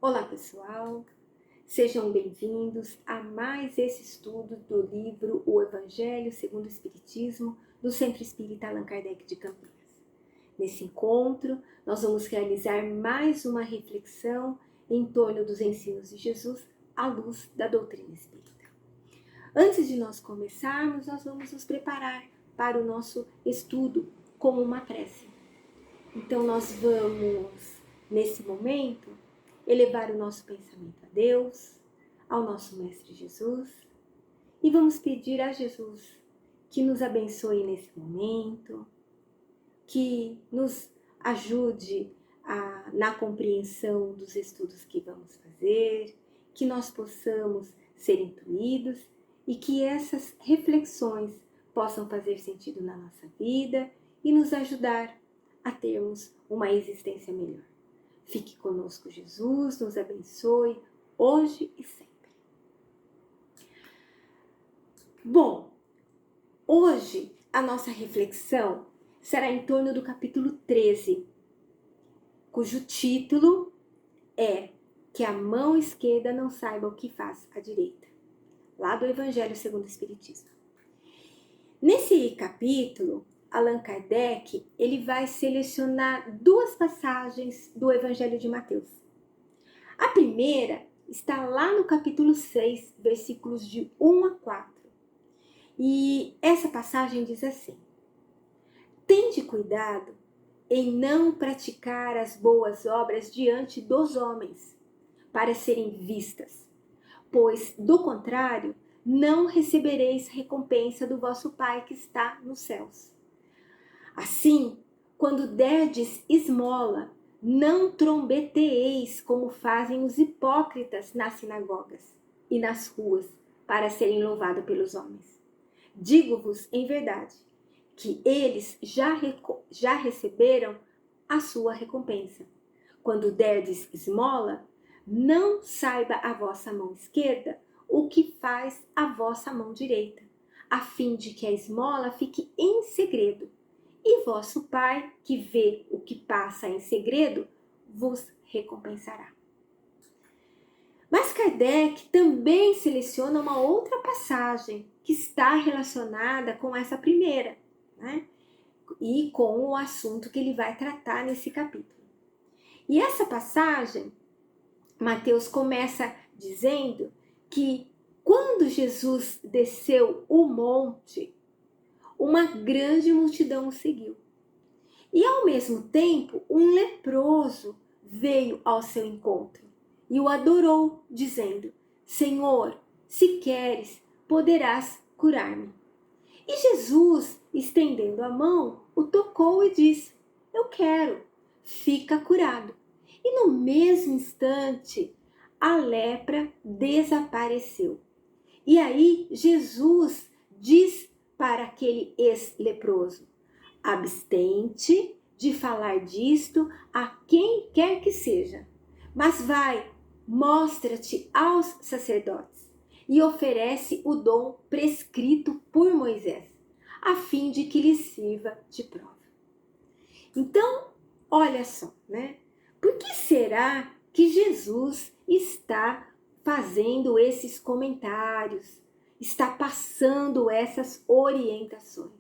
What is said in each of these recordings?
Olá pessoal, sejam bem-vindos a mais esse estudo do livro O Evangelho segundo o Espiritismo, do Centro Espírita Allan Kardec de Campinas. Nesse encontro, nós vamos realizar mais uma reflexão em torno dos ensinos de Jesus à luz da doutrina espírita. Antes de nós começarmos, nós vamos nos preparar para o nosso estudo com uma prece. Então nós vamos, nesse momento, elevar o nosso pensamento a Deus, ao nosso Mestre Jesus, e vamos pedir a Jesus que nos abençoe nesse momento, que nos ajude na compreensão dos estudos que vamos fazer, que nós possamos ser intuídos e que essas reflexões possam fazer sentido na nossa vida e nos ajudar a termos uma existência melhor. Fique conosco, Jesus, nos abençoe, hoje e sempre. Bom, hoje a nossa reflexão será em torno do capítulo 13, cujo título é Que a mão esquerda não saiba o que faz a direita, lá do Evangelho segundo o Espiritismo. Nesse capítulo, Allan Kardec ele vai selecionar duas passagens do Evangelho de Mateus. A primeira está lá no capítulo 6, versículos de 1 a 4. E essa passagem diz assim: Tende cuidado em não praticar as boas obras diante dos homens, para serem vistas, pois, do contrário, não recebereis recompensa do vosso Pai que está nos céus. Assim, quando derdes esmola, não trombeteeis como fazem os hipócritas nas sinagogas e nas ruas, para serem louvados pelos homens. Digo-vos em verdade, que eles já receberam a sua recompensa. Quando derdes esmola, não saiba a vossa mão esquerda o que faz a vossa mão direita, a fim de que a esmola fique em segredo. E vosso Pai, que vê o que passa em segredo, vos recompensará. Mas Kardec também seleciona uma outra passagem que está relacionada com essa primeira, né? E com o assunto que ele vai tratar nesse capítulo. E essa passagem, Mateus começa dizendo que quando Jesus desceu o monte, uma grande multidão o seguiu. E ao mesmo tempo, um leproso veio ao seu encontro e o adorou, dizendo: Senhor, se queres, poderás curar-me. E Jesus, estendendo a mão, o tocou e disse: Eu quero, fica curado. E no mesmo instante, a lepra desapareceu. E aí Jesus diz para aquele ex-leproso: abstente de falar disto a quem quer que seja, mas vai, mostra-te aos sacerdotes e oferece o dom prescrito por Moisés, a fim de que lhe sirva de prova. Então, olha só, né? Por que será que Jesus está fazendo esses comentários, está passando essas orientações?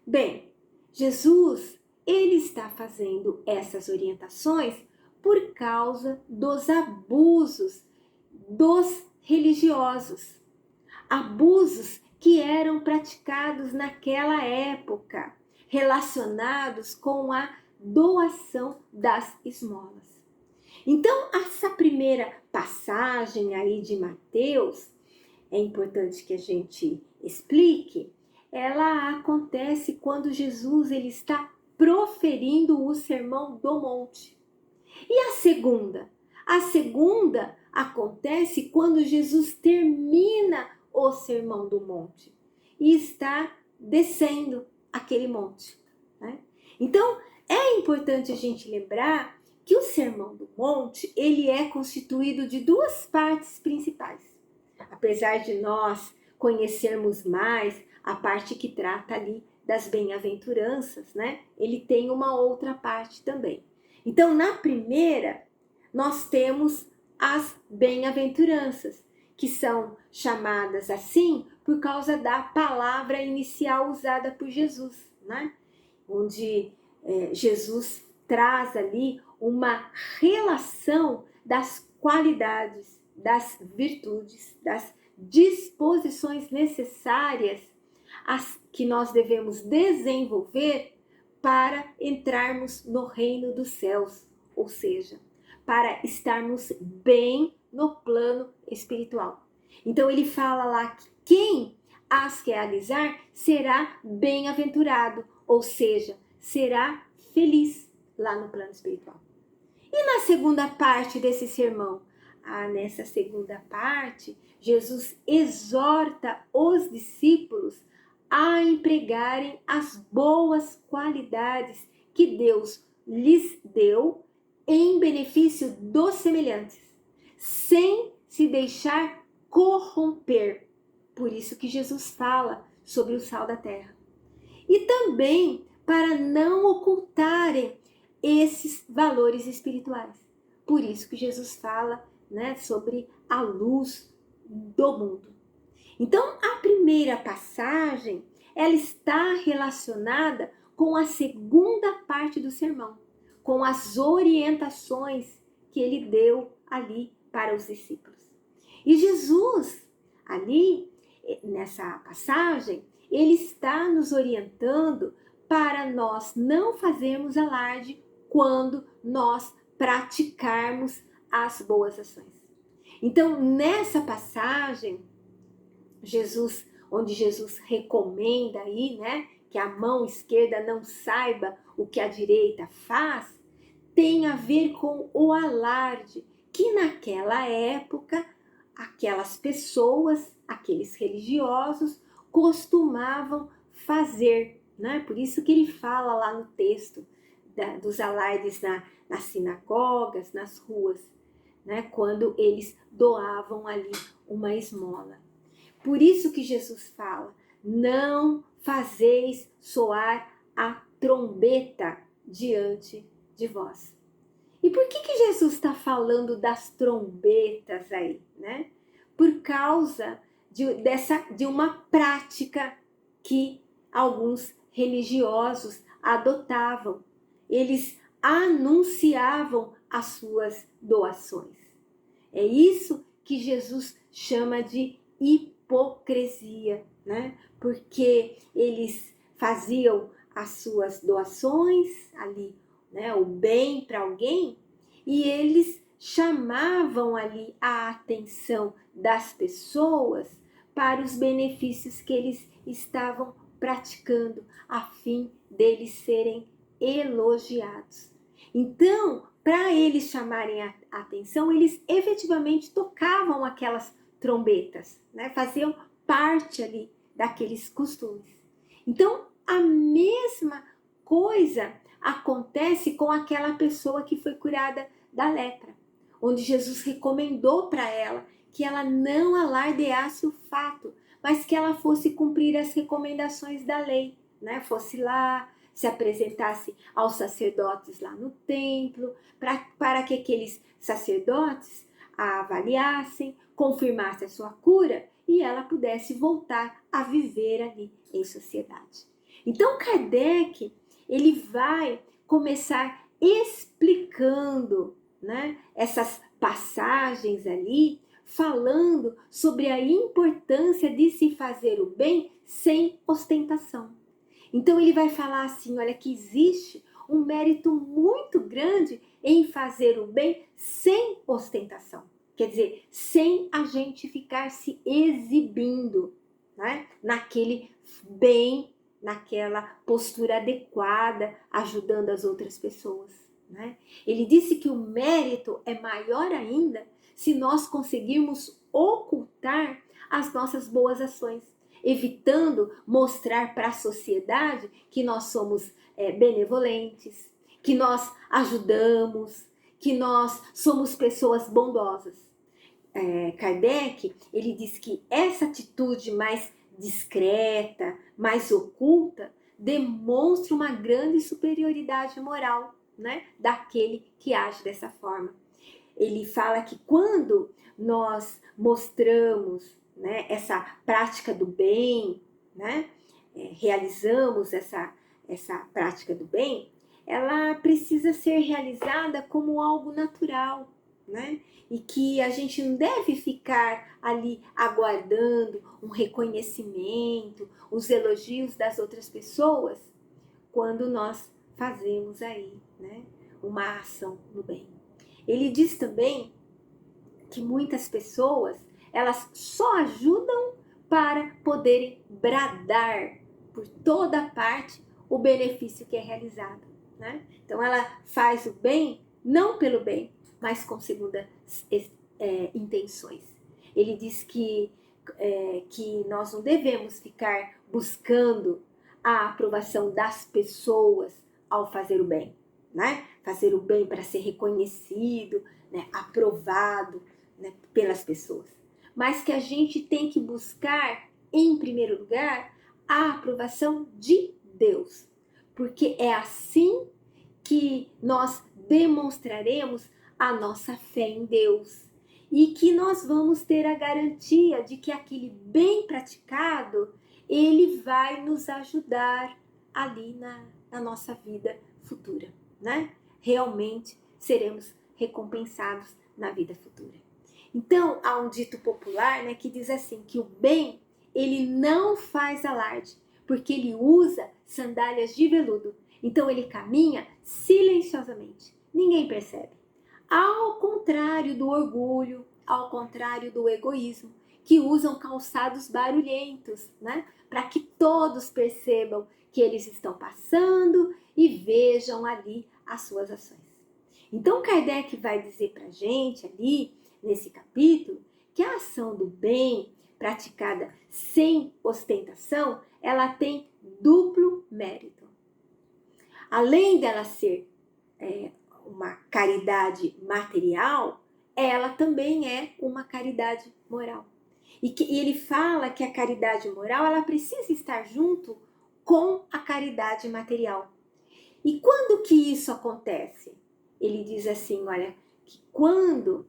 Bem, Jesus, ele está fazendo essas orientações por causa dos abusos dos religiosos. Abusos que eram praticados naquela época, relacionados com a doação das esmolas. Então, essa primeira passagem aí de Mateus, é importante que a gente explique, ela acontece quando Jesus ele está proferindo o Sermão do Monte. E a segunda? A segunda acontece quando Jesus termina o Sermão do Monte e está descendo aquele monte, né? Então, é importante a gente lembrar que o Sermão do Monte ele é constituído de duas partes principais. Apesar de nós conhecermos mais a parte que trata ali das bem-aventuranças, né? Ele tem uma outra parte também. Então, na primeira, nós temos as bem-aventuranças, que são chamadas assim por causa da palavra inicial usada por Jesus, né? Onde Jesus traz ali uma relação das qualidades, das virtudes, das disposições necessárias as que nós devemos desenvolver para entrarmos no reino dos céus, ou seja, para estarmos bem no plano espiritual. Então ele fala lá que quem as realizar será bem-aventurado, ou seja, será feliz lá no plano espiritual. E na segunda parte desse sermão? Nessa segunda parte, Jesus exorta os discípulos a empregarem as boas qualidades que Deus lhes deu em benefício dos semelhantes, sem se deixar corromper. Por isso que Jesus fala sobre o sal da terra. E também para não ocultarem esses valores espirituais. Por isso que Jesus fala, né, sobre a luz do mundo. Então, a primeira passagem, ela está relacionada com a segunda parte do sermão, com as orientações que ele deu ali para os discípulos. E Jesus, ali, nessa passagem, ele está nos orientando para nós não fazermos alarde quando nós praticarmos as boas ações. Então, nessa passagem, onde Jesus recomenda aí, né, que a mão esquerda não saiba o que a direita faz, tem a ver com o alarde que naquela época aquelas pessoas, aqueles religiosos costumavam fazer, né? Por isso que ele fala lá no texto dos alardes nas sinagogas, nas ruas, né? Quando eles doavam ali uma esmola. Por isso que Jesus fala, não fazeis soar a trombeta diante de vós. E por que Jesus está falando das trombetas aí, né? Por causa de uma prática que alguns religiosos adotavam. Eles anunciavam as suas doações. É isso que Jesus chama de hipocrisia, né? Porque eles faziam as suas doações ali, né, o bem para alguém, e eles chamavam ali a atenção das pessoas para os benefícios que eles estavam praticando, a fim deles serem elogiados. Então, para eles chamarem a atenção, eles efetivamente tocavam aquelas trombetas, né? Faziam parte ali daqueles costumes. Então, a mesma coisa acontece com aquela pessoa que foi curada da lepra, onde Jesus recomendou para ela que ela não alardeasse o fato, mas que ela fosse cumprir as recomendações da lei, né? Fosse lá, se apresentasse aos sacerdotes lá no templo, para que aqueles sacerdotes a avaliassem, confirmassem a sua cura e ela pudesse voltar a viver ali em sociedade. Então Kardec, ele vai começar explicando, né, essas passagens ali, falando sobre a importância de se fazer o bem sem ostentação. Então ele vai falar assim, olha, que existe um mérito muito grande em fazer o bem sem ostentação. Quer dizer, sem a gente ficar se exibindo, né, naquele bem, naquela postura adequada, ajudando as outras pessoas, né? Ele disse que o mérito é maior ainda se nós conseguirmos ocultar as nossas boas ações, evitando mostrar para a sociedade que nós somos benevolentes, que nós ajudamos, que nós somos pessoas bondosas. Kardec, ele diz que essa atitude mais discreta, mais oculta, demonstra uma grande superioridade moral, né, daquele que age dessa forma. ele fala que quando nós mostramos, né, essa prática do bem, né, realizamos essa prática do bem, ela precisa ser realizada como algo natural, né? E que a gente não deve ficar ali aguardando um reconhecimento, os elogios das outras pessoas quando nós fazemos aí, né, uma ação no bem. Ele diz também que muitas pessoas, elas só ajudam para poderem bradar por toda parte o benefício que é realizado, né? Então ela faz o bem não pelo bem, mas com segundas intenções. Ele diz que nós não devemos ficar buscando a aprovação das pessoas ao fazer o bem, né? Fazer o bem para ser reconhecido, né? Aprovado, né? Pelas pessoas. Mas que a gente tem que buscar, em primeiro lugar, a aprovação de Deus. Porque é assim que nós demonstraremos a nossa fé em Deus. E que nós vamos ter a garantia de que aquele bem praticado, ele vai nos ajudar ali na nossa vida futura, né? Realmente seremos recompensados na vida futura. Então, há um dito popular, né, que diz assim, que o bem, ele não faz alarde, porque ele usa sandálias de veludo. Então, ele caminha silenciosamente. Ninguém percebe. Ao contrário do orgulho, ao contrário do egoísmo, que usam calçados barulhentos, né? Para que todos percebam que eles estão passando e vejam ali as suas ações. Então Kardec vai dizer para a gente ali, nesse capítulo, que a ação do bem, praticada sem ostentação, ela tem duplo mérito. Além dela ser uma caridade material, ela também é uma caridade moral. E ele fala que a caridade moral, ela precisa estar junto com a caridade material. E quando que isso acontece? Ele diz assim, olha, que quando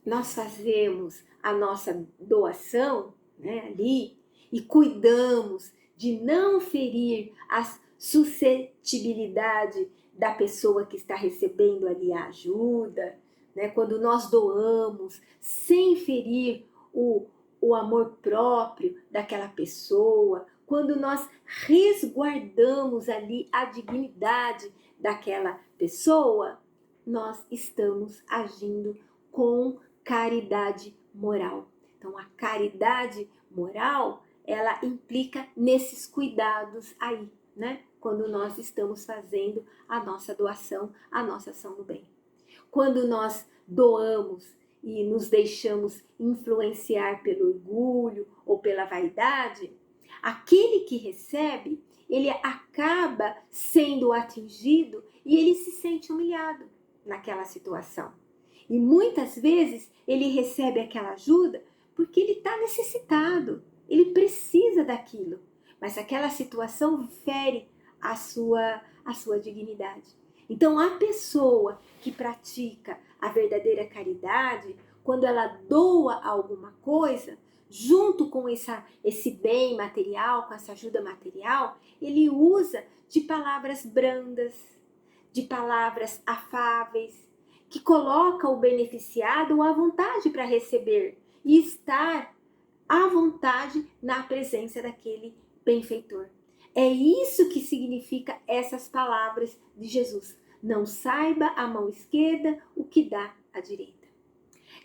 nós fazemos a nossa doação, né, ali, e cuidamos de não ferir a suscetibilidade da pessoa que está recebendo ali a ajuda, né, quando nós doamos sem ferir o amor próprio daquela pessoa, quando nós resguardamos ali a dignidade daquela pessoa, nós estamos agindo com caridade moral. Então, a caridade moral, ela implica nesses cuidados aí, né? Quando nós estamos fazendo a nossa doação, a nossa ação no bem. Quando nós doamos e nos deixamos influenciar pelo orgulho ou pela vaidade, aquele que recebe, ele acaba sendo atingido e ele se sente humilhado naquela situação. E muitas vezes ele recebe aquela ajuda porque ele está necessitado, ele precisa daquilo. Mas aquela situação fere a sua dignidade. Então, a pessoa que pratica a verdadeira caridade, quando ela doa alguma coisa, junto com esse bem material, com essa ajuda material, ele usa de palavras brandas, de palavras afáveis, que coloca o beneficiado à vontade para receber e estar à vontade na presença daquele benfeitor. É isso que significa essas palavras de Jesus. Não saiba a mão esquerda o que dá a direita.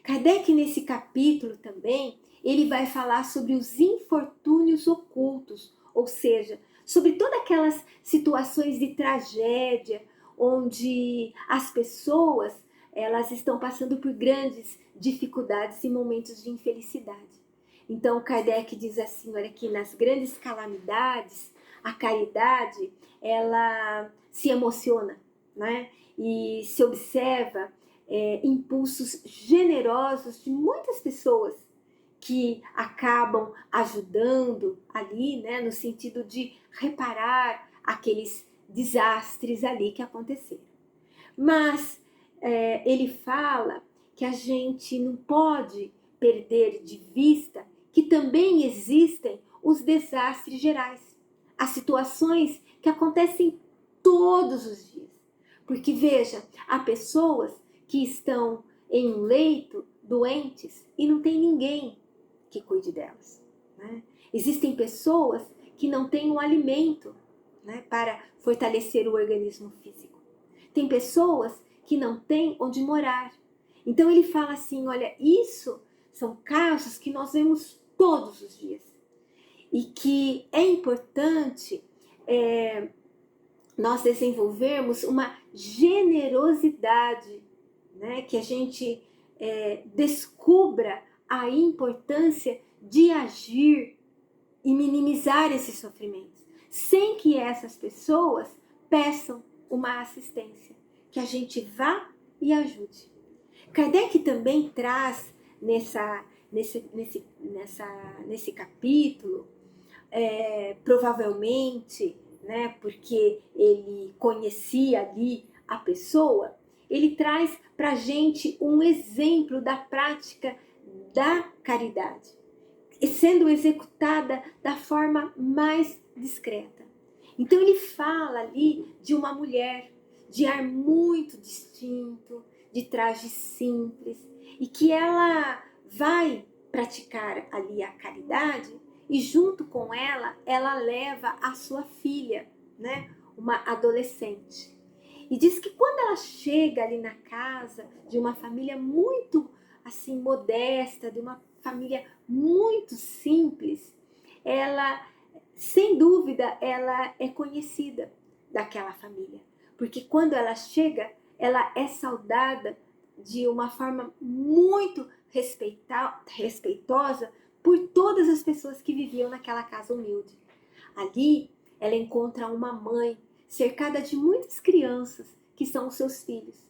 Kardec, nesse capítulo também, ele vai falar sobre os infortúnios ocultos, ou seja, sobre todas aquelas situações de tragédia, onde as pessoas elas estão passando por grandes dificuldades e momentos de infelicidade. Então, Kardec diz assim, olha, que nas grandes calamidades, a caridade, ela se emociona, né? E se observa impulsos generosos de muitas pessoas que acabam ajudando ali, né? No sentido de reparar aqueles desastres ali que aconteceram. Mas ele fala que a gente não pode perder de vista que também existem os desastres gerais, as situações que acontecem todos os dias. Porque veja, há pessoas que estão em um leito doentes e não tem ninguém que cuide delas, né? Existem pessoas que não têm um alimento, né, para fortalecer o organismo físico. Tem pessoas que não têm onde morar. Então ele fala assim, olha, isso são casos que nós vemos todos os dias. E que é importante nós desenvolvermos uma generosidade, né? Que a gente descubra a importância de agir e minimizar esses sofrimentos, sem que essas pessoas peçam uma assistência, que a gente vá e ajude. Kardec também traz nesse capítulo, provavelmente, né, porque ele conhecia ali a pessoa, ele traz para a gente um exemplo da prática da caridade, e sendo executada da forma mais discreta. Então ele fala ali de uma mulher de ar muito distinto, de traje simples, e que ela vai praticar ali a caridade e junto com ela, ela leva a sua filha, né, uma adolescente. E diz que quando ela chega ali na casa de uma família muito assim modesta, de uma família muito simples, ela, sem dúvida, ela é conhecida daquela família. Porque quando ela chega, ela é saudada de uma forma muito respeitosa por todas as pessoas que viviam naquela casa humilde. Ali, ela encontra uma mãe cercada de muitas crianças que são os seus filhos.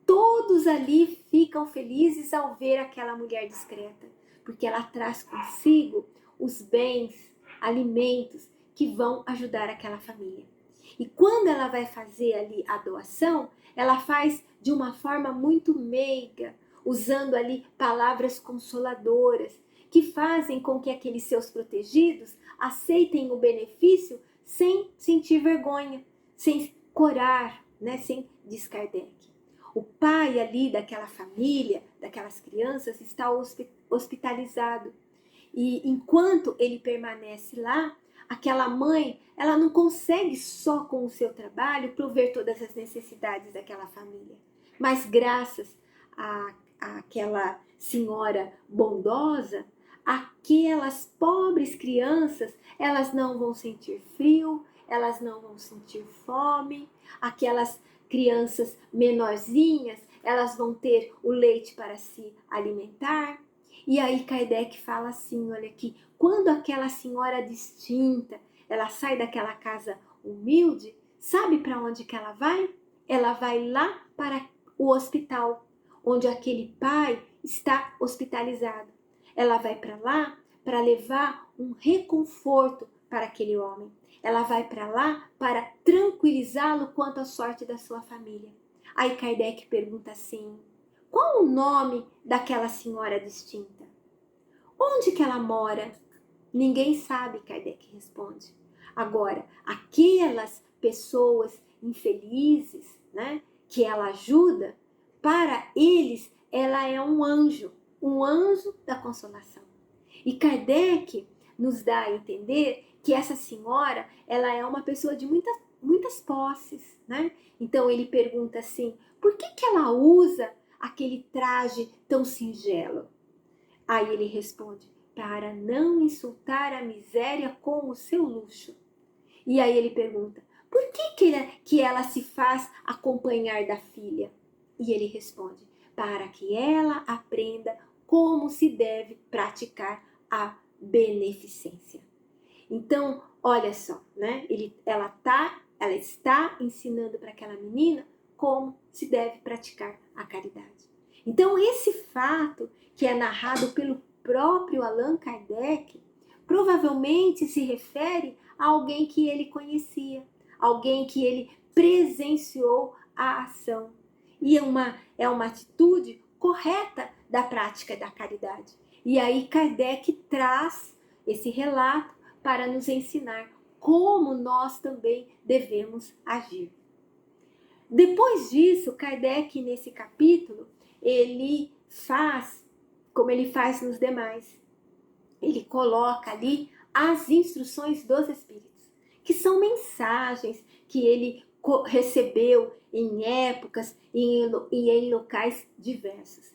Todos ali ficam felizes ao ver aquela mulher discreta, porque ela traz consigo os bens, alimentos que vão ajudar aquela família. E quando ela vai fazer ali a doação, ela faz de uma forma muito meiga, usando ali palavras consoladoras, que fazem com que aqueles seus protegidos aceitem o benefício sem sentir vergonha, sem corar, né, sem diz Kardec. O pai ali daquela família, daquelas crianças, está hospitalizado. E enquanto ele permanece lá, aquela mãe, ela não consegue só com o seu trabalho prover todas as necessidades daquela família. Mas graças àquela senhora bondosa, aquelas pobres crianças, elas não vão sentir frio, elas não vão sentir fome, aquelas crianças menorzinhas, elas vão ter o leite para se alimentar. E aí Kardec fala assim, olha aqui, quando aquela senhora distinta, ela sai daquela casa humilde, sabe para onde que ela vai? Ela vai lá para o hospital, onde aquele pai está hospitalizado. Ela vai para lá para levar um reconforto para aquele homem. Ela vai para lá para tranquilizá-lo quanto à sorte da sua família. Aí Kardec pergunta assim, qual o nome daquela senhora distinta? Onde que ela mora? Ninguém sabe, Kardec responde. Agora, aquelas pessoas infelizes, né, que ela ajuda, para eles ela é um anjo da consolação. E Kardec nos dá a entender que essa senhora, ela é uma pessoa de muitas posses, né? Então ele pergunta assim, por que ela usa aquele traje tão singelo? Aí ele responde, para não insultar a miséria com o seu luxo. E aí ele pergunta, por que ela se faz acompanhar da filha? E ele responde, para que ela aprenda como se deve praticar a beneficência. Então, olha só, né? Ela está ensinando para aquela menina como se deve praticar a caridade. Então, esse fato que é narrado pelo próprio Allan Kardec, provavelmente se refere a alguém que ele conhecia, alguém que ele presenciou a ação. e é uma atitude correta da prática da caridade. E aí Kardec traz esse relato para nos ensinar como nós também devemos agir. Depois disso, Kardec, nesse capítulo, ele faz como ele faz nos demais. Ele coloca ali as instruções dos Espíritos, que são mensagens que ele recebeu em épocas e em locais diversos.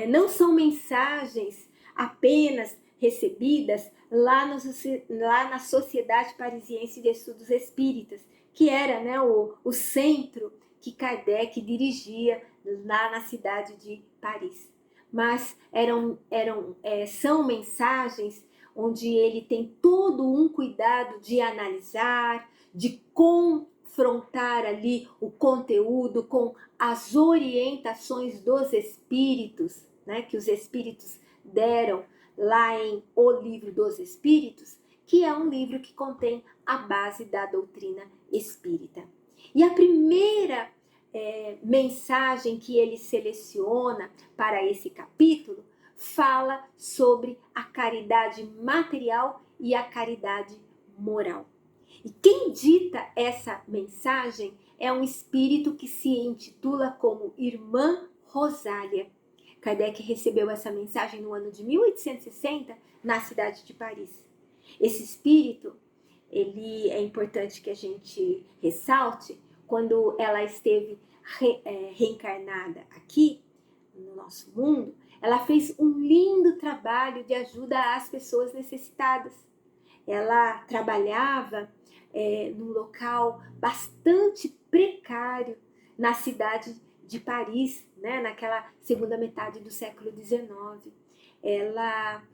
Não são mensagens apenas recebidas lá na Sociedade Parisiense de Estudos Espíritas, que era, né, o centro que Kardec dirigia lá na cidade de Paris. Mas são mensagens onde ele tem todo um cuidado de analisar, de confrontar ali o conteúdo com as orientações dos espíritos, né, que os espíritos deram lá em O Livro dos Espíritos, que é um livro que contém a base da doutrina espírita. E a primeira mensagem que ele seleciona para esse capítulo fala sobre a caridade material e a caridade moral. E quem dita essa mensagem é um espírito que se intitula como Irmã Rosália. Kardec recebeu essa mensagem no ano de 1860 na cidade de Paris. Esse espírito, ele é importante que a gente ressalte, quando ela esteve reencarnada aqui no nosso mundo, ela fez um lindo trabalho de ajuda às pessoas necessitadas. Ela trabalhava num local bastante precário na cidade de Paris, né, naquela segunda metade do século XIX. Ela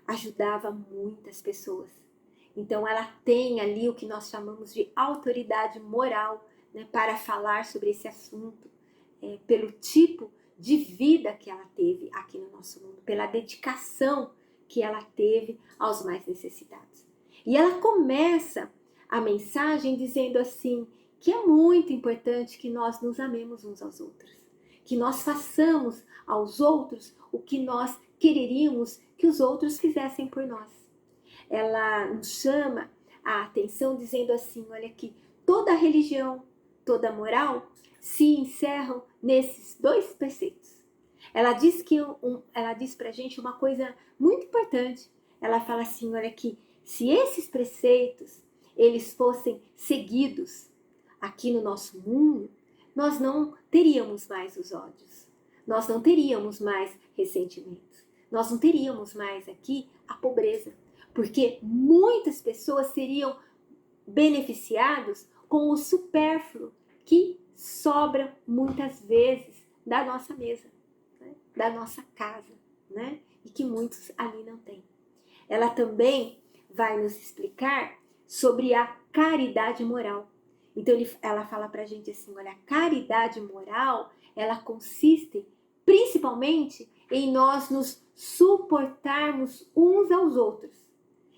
ajudava muitas pessoas. Então ela tem ali o que nós chamamos de autoridade moral, né, para falar sobre esse assunto, pelo tipo de vida que ela teve aqui no nosso mundo, pela dedicação que ela teve aos mais necessitados. E ela começa a mensagem dizendo assim, que é muito importante que nós nos amemos uns aos outros, que nós façamos aos outros o que nós quereríamos que os outros fizessem por nós. Ela nos chama a atenção dizendo assim, olha aqui, toda religião, toda moral se encerram nesses dois preceitos. Ela diz pra gente uma coisa muito importante. Ela fala assim, olha aqui, se esses preceitos eles fossem seguidos aqui no nosso mundo, nós não teríamos mais os ódios, nós não teríamos mais ressentimentos, nós não teríamos mais aqui a pobreza, porque muitas pessoas seriam beneficiadas com o supérfluo que sobra muitas vezes da nossa mesa, né? Da nossa casa, né? E que muitos ali não têm. Ela também vai nos explicar sobre a caridade moral. Então ela fala pra gente assim, olha, a caridade moral, ela consiste principalmente em nós nos suportarmos uns aos outros.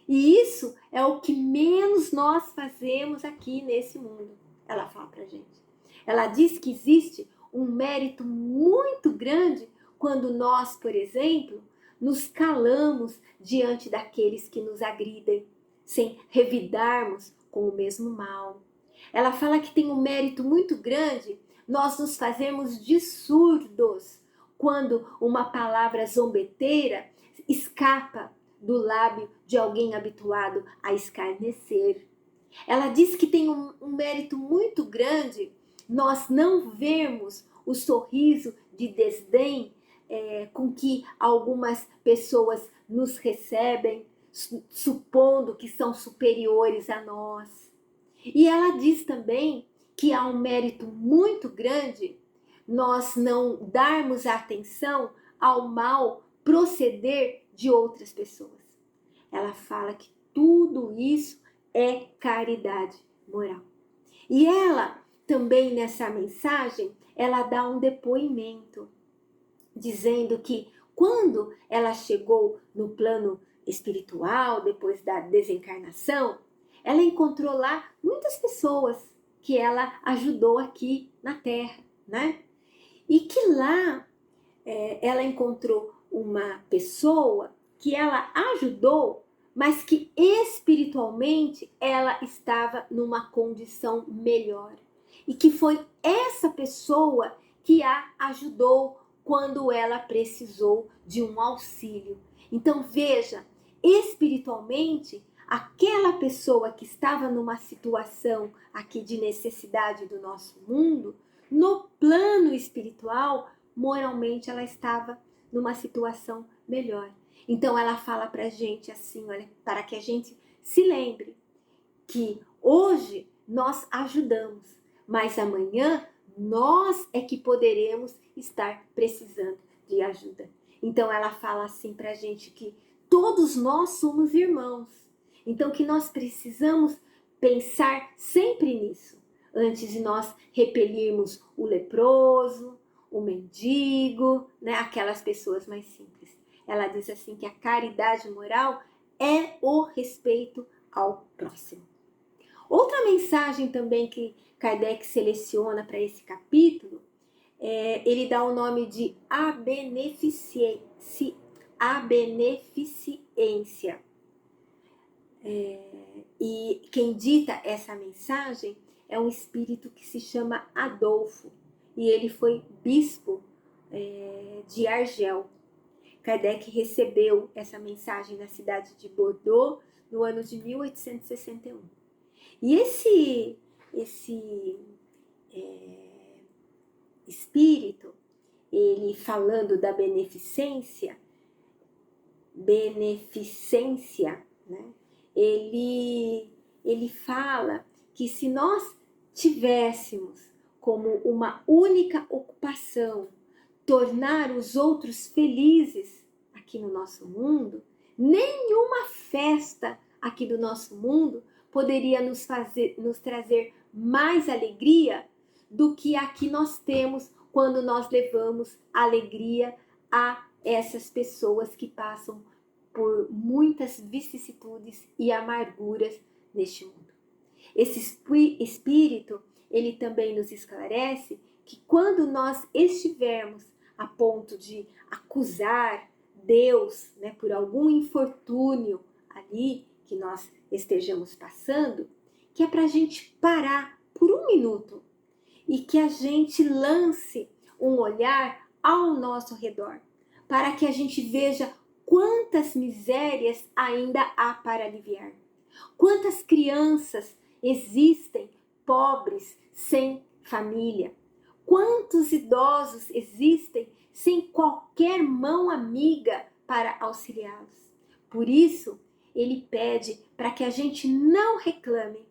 E isso é o que menos nós fazemos aqui nesse mundo. Ela fala pra gente. Ela diz que existe um mérito muito grande quando nós, por exemplo, nos calamos diante daqueles que nos agridem, sem revidarmos com o mesmo mal. Ela fala que tem um mérito muito grande nós nos fazermos de surdos quando uma palavra zombeteira escapa do lábio de alguém habituado a escarnecer. Ela diz que tem um mérito muito grande nós não vermos o sorriso de desdém com que algumas pessoas nos recebem, supondo que são superiores a nós. E ela diz também que há um mérito muito grande nós não darmos atenção ao mal proceder de outras pessoas. Ela fala que tudo isso é caridade moral. E ela também nessa mensagem, ela dá um depoimento, dizendo que quando ela chegou no plano espiritual, depois da desencarnação, ela encontrou lá muitas pessoas que ela ajudou aqui na Terra. né? E que lá ela encontrou uma pessoa que ela ajudou, mas que espiritualmente ela estava numa condição melhor. E que foi essa pessoa que a ajudou quando ela precisou de um auxílio. Então veja, espiritualmente, aquela pessoa que estava numa situação aqui de necessidade do nosso mundo, no plano espiritual, moralmente ela estava numa situação melhor. Então ela fala pra gente assim, olha, para que a gente se lembre que hoje nós ajudamos, mas amanhã nós é que poderemos estar precisando de ajuda. Então ela fala assim pra gente que todos nós somos irmãos. Então que nós precisamos pensar sempre nisso, antes de nós repelirmos o leproso, o mendigo, né, aquelas pessoas mais simples. Ela diz assim que a caridade moral é o respeito ao próximo. Outra mensagem também que Kardec seleciona para esse capítulo, ele dá o nome de a beneficência. E quem dita essa mensagem é um espírito que se chama Adolfo, e ele foi bispo de Argel. Kardec recebeu essa mensagem na cidade de Bordeaux no ano de 1861. E esse espírito, ele falando da beneficência, né? Ele fala que se nós tivéssemos como uma única ocupação tornar os outros felizes aqui no nosso mundo, nenhuma festa aqui do nosso mundo poderia nos trazer mais alegria do que a que nós temos quando nós levamos alegria a essas pessoas que passam por muitas vicissitudes e amarguras neste mundo. Esse espírito, ele também nos esclarece que quando nós estivermos a ponto de acusar Deus, né, por algum infortúnio ali que nós estejamos passando, que é para a gente parar por um minuto e que a gente lance um olhar ao nosso redor, para que a gente veja quantas misérias ainda há para aliviar. Quantas crianças existem pobres, sem família? Quantos idosos existem sem qualquer mão amiga para auxiliá-los? Por isso, ele pede para que a gente não reclame,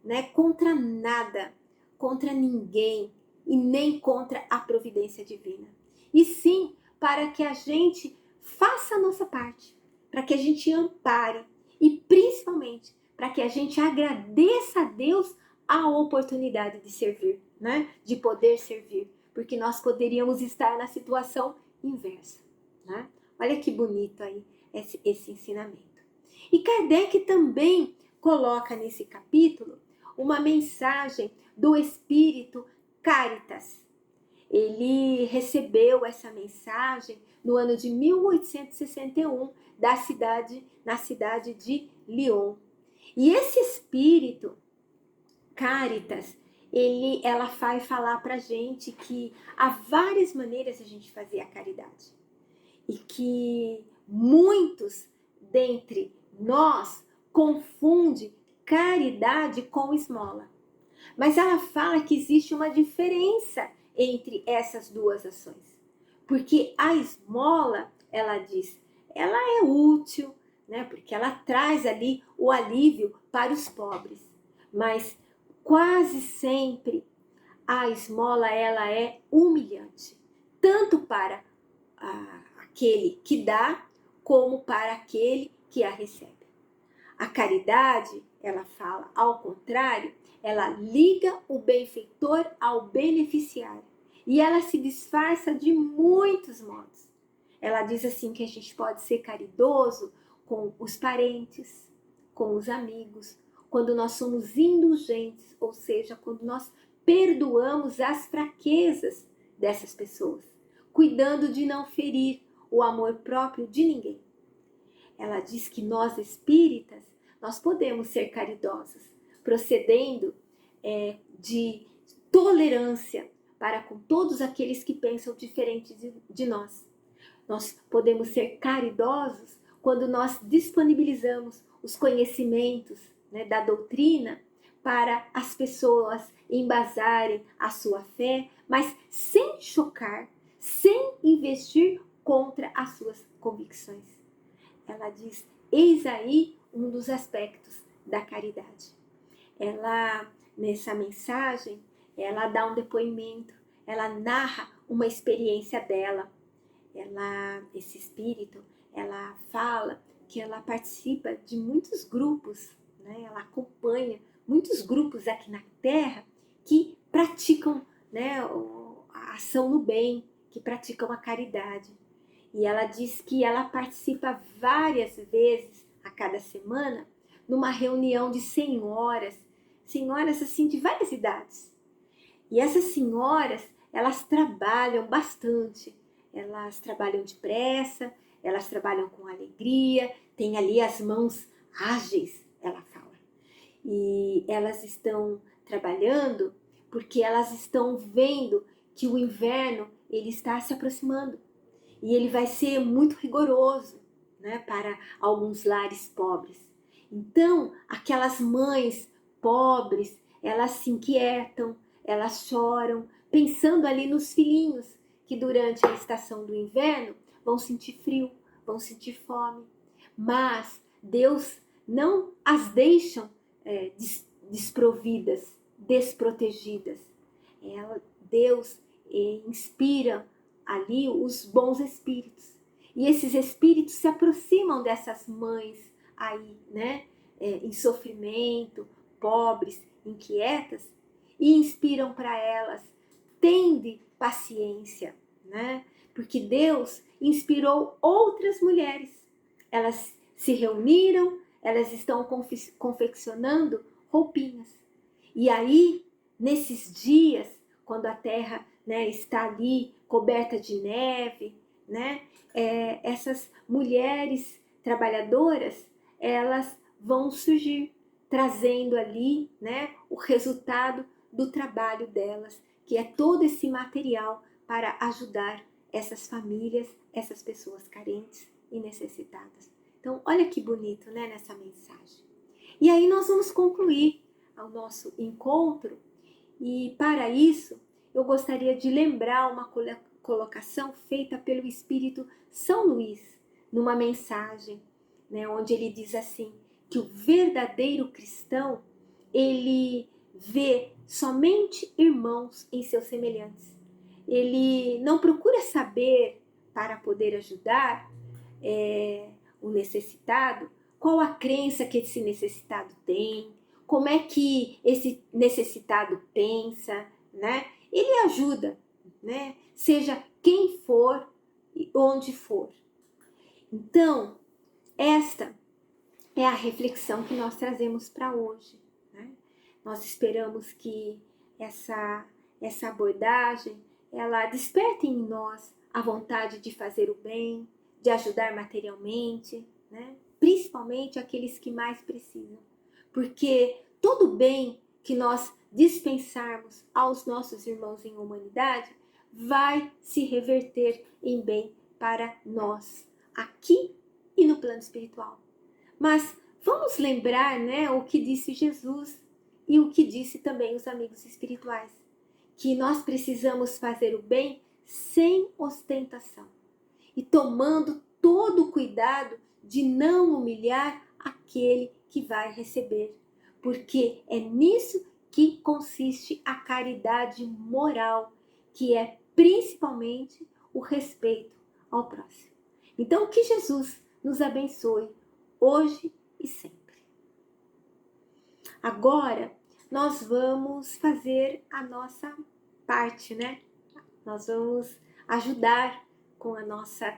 né, contra nada, contra ninguém e nem contra a providência divina. E sim, para que a gente faça a nossa parte, para que a gente ampare e principalmente para que a gente agradeça a Deus a oportunidade de servir, né? De poder servir, porque nós poderíamos estar na situação inversa, né? Olha que bonito aí esse ensinamento. E Kardec também coloca nesse capítulo uma mensagem do Espírito Caritas. Ele recebeu essa mensagem no ano de 1861 na cidade de Lyon. E esse espírito Caritas, ela vai falar pra gente que há várias maneiras de a gente fazer a caridade. E que muitos dentre nós confundem caridade com esmola. Mas ela fala que existe uma diferença entre essas duas ações. Porque a esmola, ela diz, ela é útil, né? Porque ela traz ali o alívio para os pobres. Mas quase sempre a esmola ela é humilhante, tanto para aquele que dá, como para aquele que a recebe. A caridade, ela fala, ao contrário, ela liga o benfeitor ao beneficiário. E ela se disfarça de muitos modos. Ela diz assim que a gente pode ser caridoso com os parentes, com os amigos, quando nós somos indulgentes, ou seja, quando nós perdoamos as fraquezas dessas pessoas, cuidando de não ferir o amor próprio de ninguém. Ela diz que nós espíritas, nós podemos ser caridosos, procedendo de tolerância para com todos aqueles que pensam diferente de nós. Nós podemos ser caridosos quando nós disponibilizamos os conhecimentos, né, da doutrina para as pessoas embasarem a sua fé, mas sem chocar, sem investir contra as suas convicções. Ela diz, eis aí um dos aspectos da caridade. Ela, nessa mensagem, ela dá um depoimento, ela narra uma experiência dela. Esse espírito, ela fala que ela participa de muitos grupos, né? Ela acompanha muitos grupos aqui na Terra que praticam, né, a ação no bem, que praticam a caridade. E ela diz que ela participa várias vezes a cada semana numa reunião de senhoras assim de várias idades. E essas senhoras, elas trabalham bastante, elas trabalham depressa, elas trabalham com alegria, tem ali as mãos ágeis, ela fala. E elas estão trabalhando porque elas estão vendo que o inverno ele está se aproximando. E ele vai ser muito rigoroso, né, para alguns lares pobres. Então, aquelas mães pobres, elas se inquietam, elas choram, pensando ali nos filhinhos que durante a estação do inverno vão sentir frio, vão sentir fome. Mas Deus não as deixa desprovidas, desprotegidas. Deus inspira ali os bons espíritos. E esses espíritos se aproximam dessas mães aí, né, em sofrimento, pobres, inquietas, e inspiram para elas, tende paciência, né? Porque Deus inspirou outras mulheres. Elas se reuniram, elas estão confeccionando roupinhas. E aí, nesses dias, quando a terra, né, está ali coberta de neve, né, essas mulheres trabalhadoras, elas vão surgir, trazendo ali, né, o resultado do trabalho delas, que é todo esse material para ajudar essas famílias, essas pessoas carentes e necessitadas. Então, olha que bonito, né, nessa mensagem. E aí nós vamos concluir o nosso encontro, e para isso eu gostaria de lembrar uma colocação feita pelo Espírito São Luís, numa mensagem, né, onde ele diz assim, que o verdadeiro cristão, ele vê somente irmãos em seus semelhantes. Ele não procura saber, para poder ajudar o necessitado, qual a crença que esse necessitado tem, como é que esse necessitado pensa, né? Ele ajuda, né? Seja quem for e onde for. Então, esta é a reflexão que nós trazemos para hoje, né? Nós esperamos que essa abordagem, ela desperte em nós a vontade de fazer o bem, de ajudar materialmente, né? Principalmente aqueles que mais precisam. Porque todo bem que nós dispensarmos aos nossos irmãos em humanidade vai se reverter em bem para nós, aqui e no plano espiritual. Mas vamos lembrar, né, o que disse Jesus e o que disse também os amigos espirituais, que nós precisamos fazer o bem sem ostentação e tomando todo o cuidado de não humilhar aquele que vai receber, porque é nisso que consiste a caridade moral, que é principalmente o respeito ao próximo. Então, que Jesus nos abençoe hoje e sempre. Agora, nós vamos fazer a nossa parte, né? Nós vamos ajudar com a nossa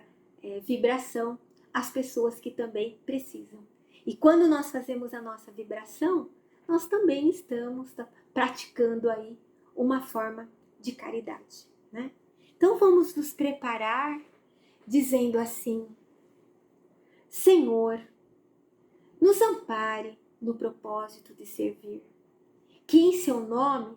vibração as pessoas que também precisam. E quando nós fazemos a nossa vibração, nós também estamos praticando aí uma forma de caridade, né? Então vamos nos preparar dizendo assim: Senhor, nos ampare no propósito de servir, que em seu nome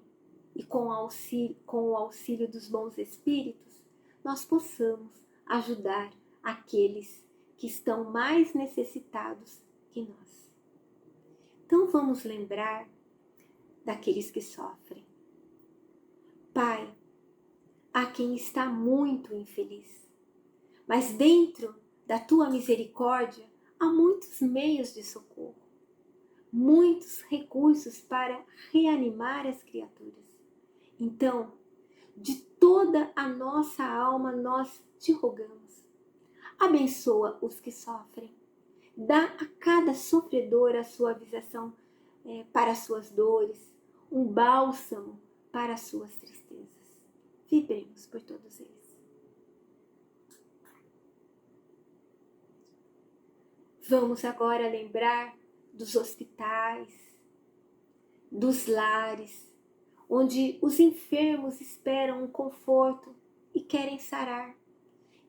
e com o auxílio dos bons espíritos, nós possamos ajudar aqueles que estão mais necessitados que nós. Então vamos lembrar daqueles que sofrem. Pai, há quem está muito infeliz, mas dentro da tua misericórdia há muitos meios de socorro, muitos recursos para reanimar as criaturas. Então, de toda a nossa alma nós te rogamos, abençoa os que sofrem, dá a cada sofredor a suavização para as suas dores, um bálsamo para as suas tristezas. Vibremos por todos eles. Vamos agora lembrar dos hospitais, dos lares, onde os enfermos esperam um conforto e querem sarar.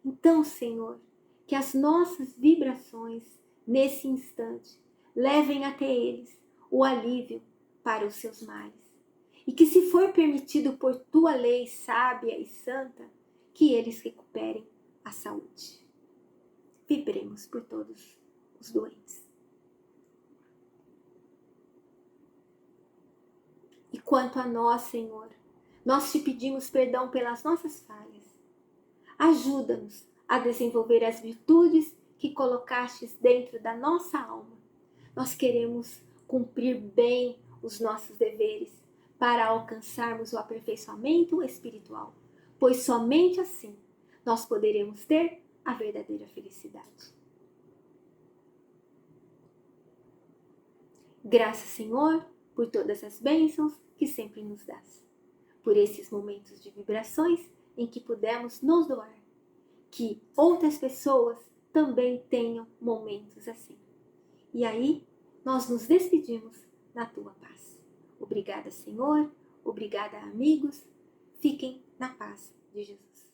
Então, Senhor, que as nossas vibrações nesse instante levem até eles o alívio para os seus males. E que, se for permitido por tua lei sábia e santa, que eles recuperem a saúde. Vibremos por todos os doentes. E quanto a nós, Senhor, nós te pedimos perdão pelas nossas falhas. Ajuda-nos a desenvolver as virtudes que colocastes dentro da nossa alma. Nós queremos cumprir bem os nossos deveres para alcançarmos o aperfeiçoamento espiritual, pois somente assim nós poderemos ter a verdadeira felicidade. Graças, Senhor, por todas as bênçãos que sempre nos dás, por esses momentos de vibrações em que pudemos nos doar, que outras pessoas também tenham momentos assim. E aí, nós nos despedimos na tua paz. Obrigada, Senhor. Obrigada, amigos. Fiquem na paz de Jesus.